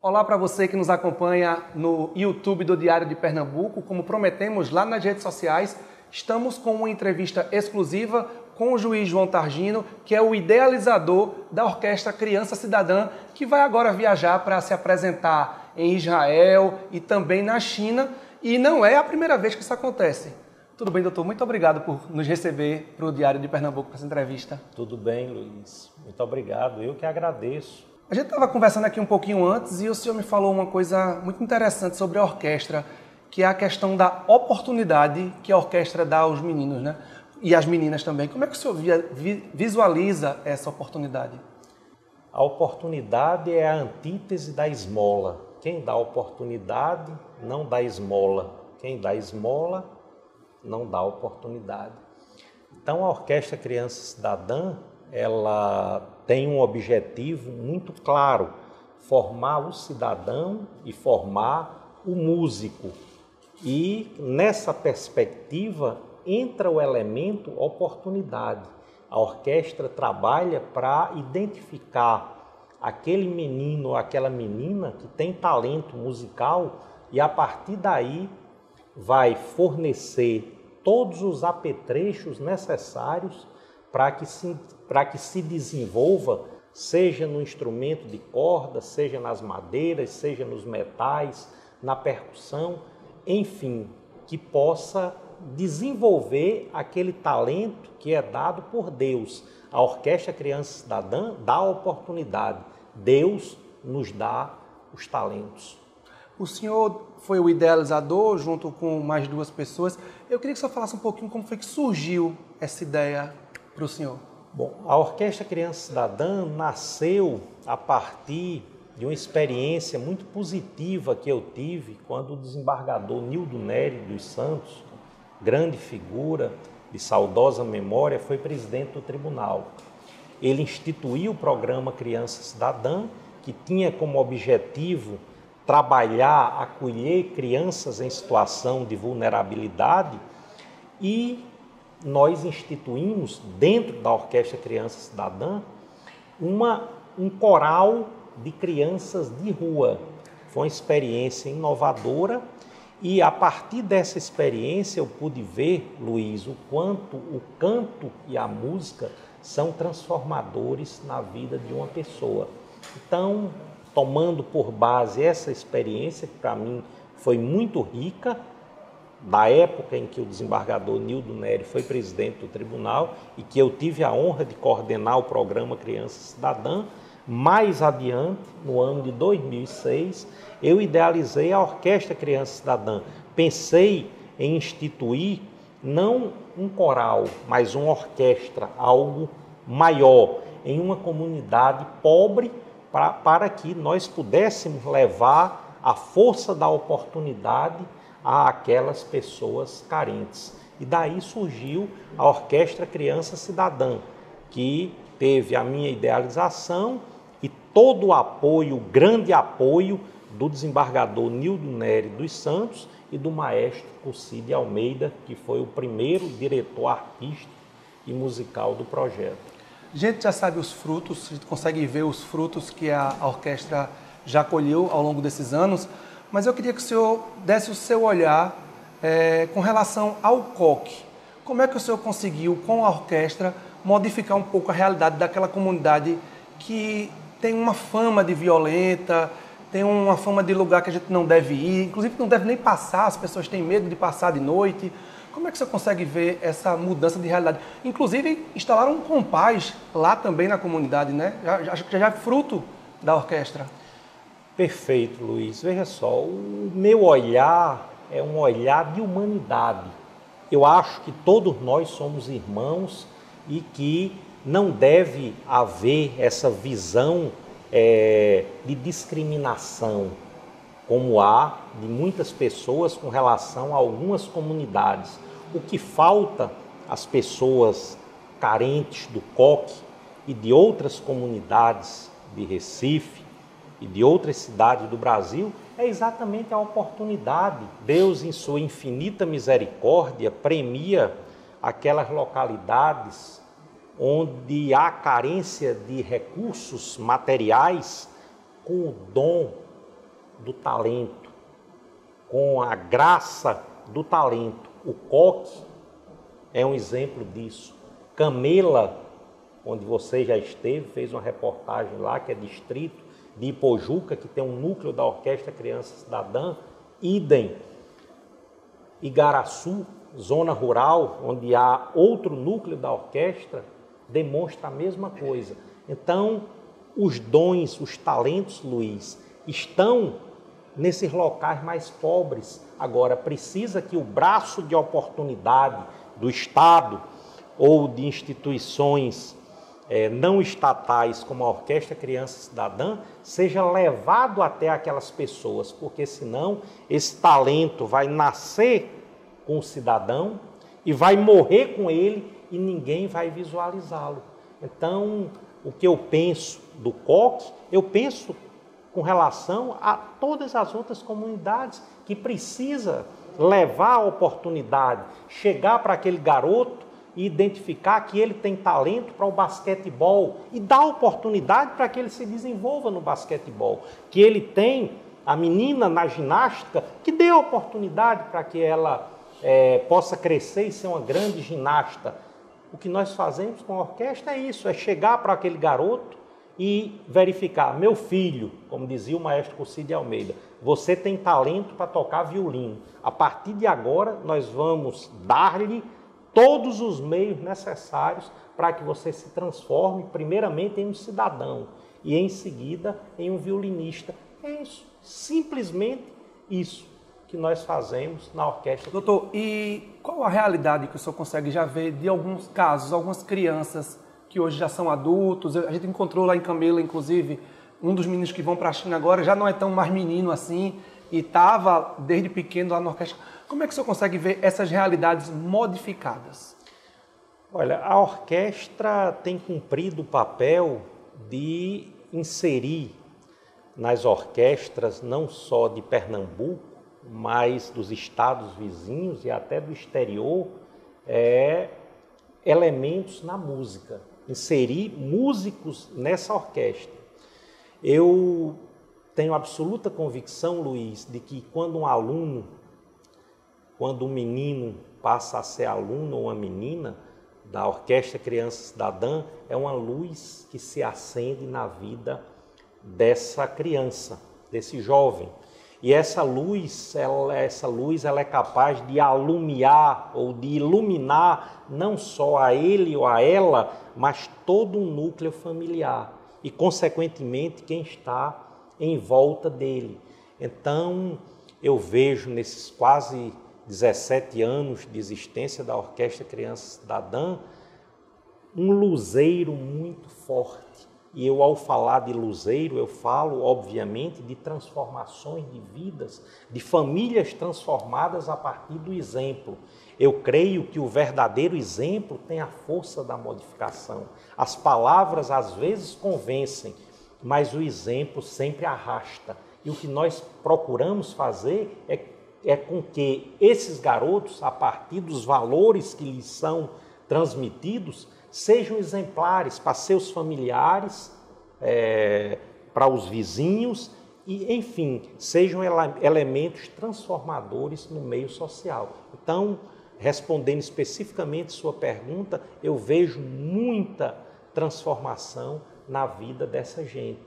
Olá para você que nos acompanha no YouTube do Diário de Pernambuco. Como prometemos lá nas redes sociais, estamos com uma entrevista exclusiva com o juiz João Targino, que é o idealizador da Orquestra Criança Cidadã, que vai agora viajar para se apresentar em Israel e também na China. E não é a primeira vez que isso acontece. Tudo bem, doutor? Muito obrigado por nos receber para o Diário de Pernambuco para essa entrevista. Tudo bem, Luiz. Muito obrigado. Eu que agradeço. A gente estava conversando aqui um pouquinho antes e o senhor me falou uma coisa muito interessante sobre a orquestra, que é a questão da oportunidade que a orquestra dá aos meninos, né? E às meninas também. Como é que o senhor visualiza essa oportunidade? A oportunidade é a antítese da esmola. Quem dá oportunidade não dá esmola. Quem dá esmola não dá oportunidade. Então a Orquestra Criança Cidadã, ela tem um objetivo muito claro: formar o cidadão e formar o músico. E nessa perspectiva entra o elemento oportunidade. A orquestra trabalha para identificar aquele menino ou aquela menina que tem talento musical e a partir daí vai fornecer todos os apetrechos necessários para que se desenvolva, seja no instrumento de corda, seja nas madeiras, seja nos metais, na percussão, enfim, que possa desenvolver aquele talento que é dado por Deus. A Orquestra Criança Cidadã dá a oportunidade, Deus nos dá os talentos. O senhor foi o idealizador junto com mais duas pessoas. Eu queria que o senhor falasse um pouquinho como foi que surgiu essa ideia para o senhor. Bom, a Orquestra Criança Cidadã nasceu a partir de uma experiência muito positiva que eu tive quando o desembargador Nildo Nery dos Santos, grande figura de saudosa memória, foi presidente do tribunal. Ele instituiu o programa Criança Cidadã, que tinha como objetivo trabalhar, acolher crianças em situação de vulnerabilidade, e nós instituímos, dentro da Orquestra Criança Cidadã, um coral de crianças de rua. Foi uma experiência inovadora e, a partir dessa experiência, eu pude ver, Luiz, o quanto o canto e a música são transformadores na vida de uma pessoa. Então, tomando por base essa experiência, que para mim foi muito rica, da época em que o desembargador Nildo Nery foi presidente do tribunal e que eu tive a honra de coordenar o programa Criança Cidadã, mais adiante, no ano de 2006, eu idealizei a Orquestra Criança Cidadã. Pensei em instituir não um coral, mas uma orquestra, algo maior, em uma comunidade pobre, para que nós pudéssemos levar a força da oportunidade àquelas pessoas carentes. E daí surgiu a Orquestra Criança Cidadã, que teve a minha idealização e todo o apoio, o grande apoio do desembargador Nildo Nery dos Santos e do maestro Cocide Almeida, que foi o primeiro diretor artístico e musical do projeto. A gente já sabe os frutos, a gente consegue ver os frutos que a orquestra já colheu ao longo desses anos, mas eu queria que o senhor desse o seu olhar com relação ao coque. Como é que o senhor conseguiu, com a orquestra, modificar um pouco a realidade daquela comunidade que tem uma fama de violenta, tem uma fama de lugar que a gente não deve ir, inclusive não deve nem passar, as pessoas têm medo de passar de noite. Como é que você consegue ver essa mudança de realidade? Inclusive, instalaram um compás lá também na comunidade, né? Já é fruto da orquestra. Perfeito, Luiz. Veja só, o meu olhar é um olhar de humanidade. Eu acho que todos nós somos irmãos e que não deve haver essa visão de discriminação, como há de muitas pessoas com relação a algumas comunidades. O que falta às pessoas carentes do coque e de outras comunidades de Recife e de outras cidades do Brasil é exatamente a oportunidade. Deus, em sua infinita misericórdia, premia aquelas localidades onde há carência de recursos materiais com o dom do talento, com a graça do talento. O Coque é um exemplo disso. Camela, onde você já esteve, fez uma reportagem lá, que é distrito de Ipojuca, que tem um núcleo da Orquestra Criança Cidadã, idem. Igaraçu, zona rural, onde há outro núcleo da orquestra, demonstra a mesma coisa. Então, os dons, os talentos, Luiz, estão nesses locais mais pobres. Agora, precisa que o braço de oportunidade do Estado ou de instituições não estatais, como a Orquestra Criança Cidadã, seja levado até aquelas pessoas, porque senão esse talento vai nascer com o cidadão e vai morrer com ele e ninguém vai visualizá-lo. Então, o que eu penso do Coque, eu penso com relação a todas as outras comunidades que precisa levar a oportunidade, chegar para aquele garoto e identificar que ele tem talento para o basquetebol e dar oportunidade para que ele se desenvolva no basquetebol, que ele tem a menina na ginástica, que dê oportunidade para que ela possa crescer e ser uma grande ginasta. O que nós fazemos com a orquestra é isso, é chegar para aquele garoto e verificar, meu filho, como dizia o maestro Curci de Almeida, você tem talento para tocar violino. A partir de agora, nós vamos dar-lhe todos os meios necessários para que você se transforme, primeiramente, em um cidadão e, em seguida, em um violinista. É isso, simplesmente isso que nós fazemos na orquestra. Doutor, e qual a realidade que o senhor consegue já ver de alguns casos, algumas crianças que hoje já são adultos? A gente encontrou lá em Camela, inclusive, um dos meninos que vão para a China agora, já não é tão mais menino assim, e estava desde pequeno lá na orquestra. Como é que o senhor consegue ver essas realidades modificadas? Olha, a orquestra tem cumprido o papel de inserir nas orquestras, não só de Pernambuco, mas dos estados vizinhos e até do exterior, elementos na música, inserir músicos nessa orquestra. Eu tenho absoluta convicção, Luiz, de que quando um menino passa a ser aluno ou uma menina da Orquestra Criança Cidadã, é uma luz que se acende na vida dessa criança, desse jovem. E essa luz ela é capaz de alumiar ou de iluminar não só a ele ou a ela, mas todo um núcleo familiar e, consequentemente, quem está em volta dele. Então, eu vejo nesses quase 17 anos de existência da Orquestra Criança Cidadã um luzeiro muito forte. E eu, ao falar de luzeiro, eu falo, obviamente, de transformações de vidas, de famílias transformadas a partir do exemplo. Eu creio que o verdadeiro exemplo tem a força da modificação. As palavras, às vezes, convencem, mas o exemplo sempre arrasta. E o que nós procuramos fazer é com que esses garotos, a partir dos valores que lhes são transmitidos, sejam exemplares para seus familiares, para os vizinhos e, enfim, sejam elementos transformadores no meio social. Então, respondendo especificamente sua pergunta, eu vejo muita transformação na vida dessa gente,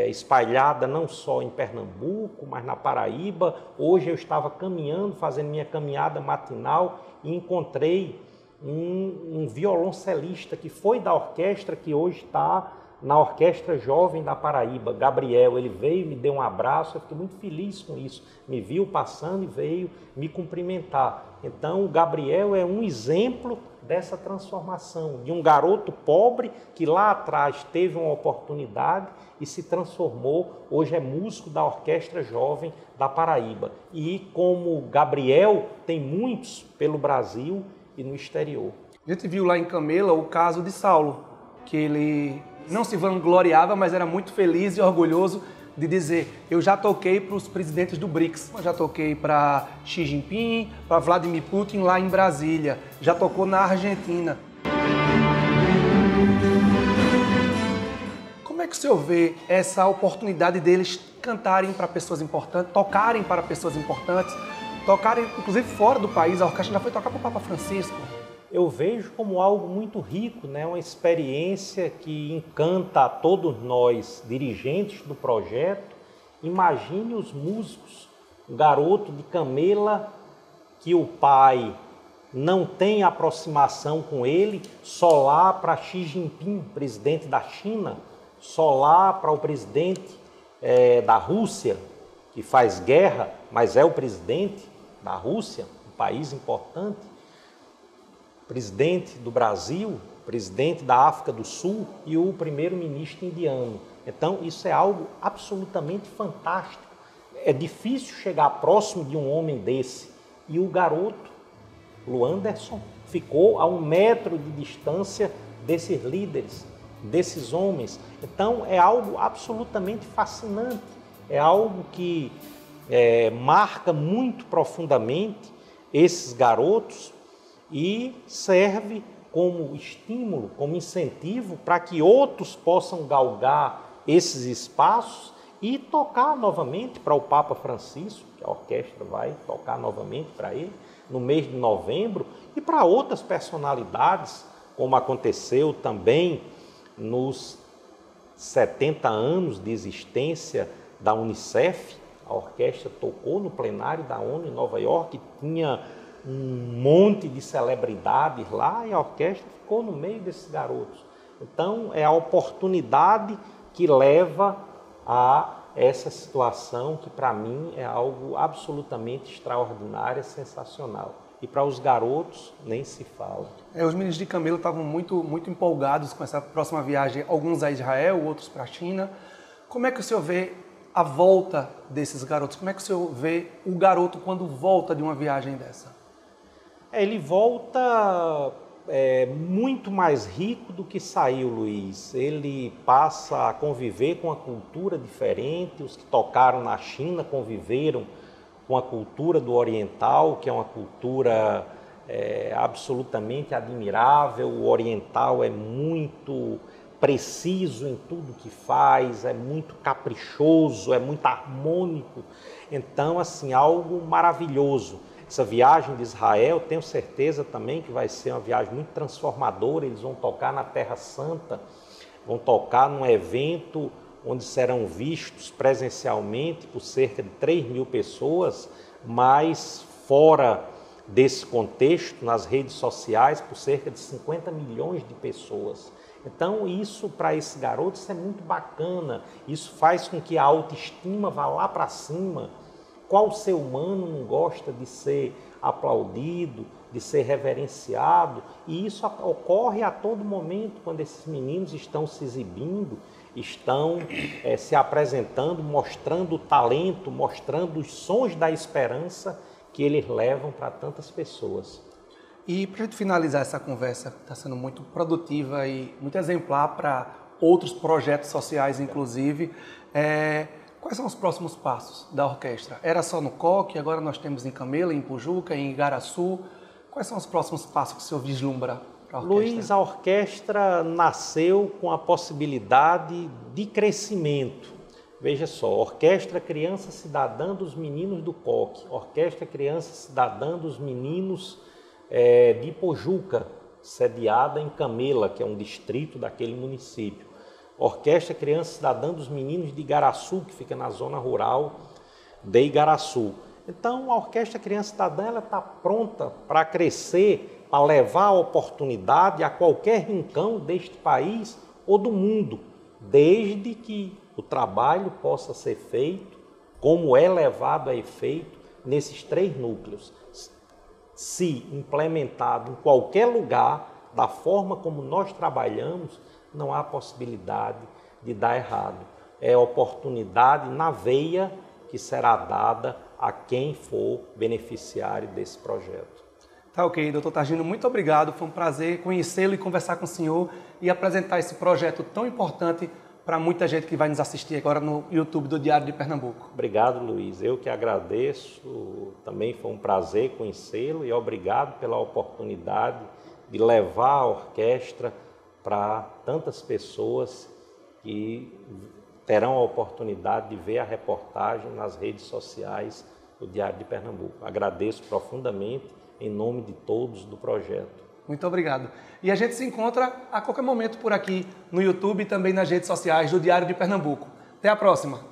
espalhada não só em Pernambuco, mas na Paraíba. Hoje eu estava caminhando, fazendo minha caminhada matinal e encontrei um violoncelista que foi da orquestra, que hoje está na Orquestra Jovem da Paraíba, Gabriel. Ele veio, me deu um abraço, eu fiquei muito feliz com isso. Me viu passando e veio me cumprimentar. Então, o Gabriel é um exemplo dessa transformação, de um garoto pobre que lá atrás teve uma oportunidade e se transformou, hoje é músico da Orquestra Jovem da Paraíba. E como Gabriel, tem muitos pelo Brasil e no exterior. A gente viu lá em Camela o caso de Saulo, que ele não se vangloriava, mas era muito feliz e orgulhoso de dizer: eu já toquei para os presidentes do BRICS, eu já toquei para Xi Jinping, para Vladimir Putin lá em Brasília, já tocou na Argentina. Como é que o senhor vê essa oportunidade deles cantarem para pessoas importantes, tocarem para pessoas importantes, tocarem inclusive fora do país. A orquestra já foi tocar para o Papa Francisco. Eu vejo como algo muito rico, né? Uma experiência que encanta a todos nós, dirigentes do projeto. Imagine os músicos, o garoto de Camela, que o pai não tem aproximação com ele, só lá para Xi Jinping, presidente da China, só lá para o presidente da Rússia, que faz guerra, mas é o presidente da Rússia, um país importante, presidente do Brasil, presidente da África do Sul e o primeiro-ministro indiano. Então, isso é algo absolutamente fantástico. É difícil chegar próximo de um homem desse. E o garoto, o Anderson, ficou a 1 metro de distância desses líderes, desses homens. Então, é algo absolutamente fascinante. É algo que marca muito profundamente esses garotos e serve como estímulo, como incentivo para que outros possam galgar esses espaços e tocar novamente para o Papa Francisco, que a orquestra vai tocar novamente para ele no mês de novembro, e para outras personalidades, como aconteceu também nos 70 anos de existência da Unicef. A orquestra tocou no plenário da ONU em Nova York, tinha um monte de celebridades lá e a orquestra ficou no meio desses garotos. Então, é a oportunidade que leva a essa situação que, para mim, é algo absolutamente extraordinário, sensacional. E para os garotos, nem se fala. Os meninos de Camelo estavam muito empolgados com essa próxima viagem, alguns a Israel, outros para a China. Como é que o senhor vê a volta desses garotos? Como é que o senhor vê o garoto quando volta de uma viagem dessa? Ele volta muito mais rico do que saiu, Luiz. Ele passa a conviver com uma cultura diferente. Os que tocaram na China conviveram com a cultura do oriental, que é uma cultura absolutamente admirável. O oriental é muito preciso em tudo que faz, é muito caprichoso, é muito harmônico. Então, assim, algo maravilhoso. Essa viagem de Israel, tenho certeza também que vai ser uma viagem muito transformadora. Eles vão tocar na Terra Santa, vão tocar num evento onde serão vistos presencialmente por cerca de 3.000 pessoas, mas fora desse contexto, nas redes sociais, por cerca de 50 milhões de pessoas. Então, isso para esses garotos é muito bacana. Isso faz com que a autoestima vá lá para cima. Qual ser humano não gosta de ser aplaudido, de ser reverenciado? E isso ocorre a todo momento quando esses meninos estão se exibindo, estão se apresentando, mostrando o talento, mostrando os sons da esperança que eles levam para tantas pessoas. E para a gente finalizar essa conversa, que está sendo muito produtiva e muito exemplar para outros projetos sociais, inclusive, quais são os próximos passos da orquestra? Era só no Coque, agora nós temos em Camela, em Pujuca, em Igaraçu. Quais são os próximos passos que o senhor vislumbra para a orquestra? Luiz, a orquestra nasceu com a possibilidade de crescimento. Veja só, Orquestra Criança Cidadã dos Meninos do Coque, Orquestra Criança Cidadã dos Meninos de Pujuca, sediada em Camela, que é um distrito daquele município. Orquestra Criança Cidadã dos Meninos de Igaraçu, que fica na zona rural de Igaraçu. Então, a Orquestra Criança Cidadã está pronta para crescer, para levar a oportunidade a qualquer rincão deste país ou do mundo, desde que o trabalho possa ser feito, como é levado a efeito, nesses 3 núcleos. Se implementado em qualquer lugar, da forma como nós trabalhamos, não há possibilidade de dar errado. É oportunidade na veia que será dada a quem for beneficiário desse projeto. Tá ok, doutor Targino, muito obrigado. Foi um prazer conhecê-lo e conversar com o senhor e apresentar esse projeto tão importante para muita gente que vai nos assistir agora no YouTube do Diário de Pernambuco. Obrigado, Luiz. Eu que agradeço. Também foi um prazer conhecê-lo e obrigado pela oportunidade de levar a orquestra para tantas pessoas que terão a oportunidade de ver a reportagem nas redes sociais do Diário de Pernambuco. Agradeço profundamente em nome de todos do projeto. Muito obrigado. E a gente se encontra a qualquer momento por aqui no YouTube e também nas redes sociais do Diário de Pernambuco. Até a próxima!